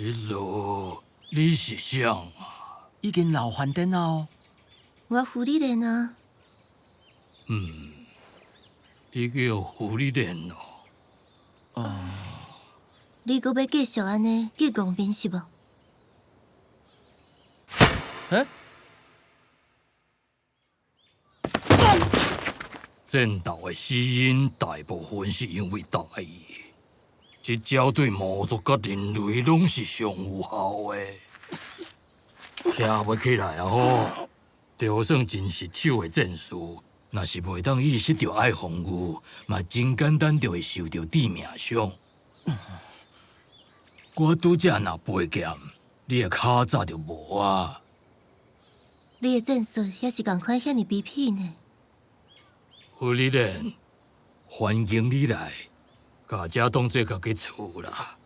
迄落你是啥啊？已经老翻电啊！我福利莲啊，你叫胡丽莲哦。你阁要继续安尼结公平是无？战斗的死因大部分是因为大意，这招对魔族甲人类拢是上有效的。徛不起来啊吼，就算真是手的战士，若是袂当意识到爱防御，嘛真简单就会受到致命伤。我拄则若背剑，你的骹早就无啊。你的战术也是共款遐尼卑鄙呢。胡丽莲，欢迎你来，把这当做家己厝啦。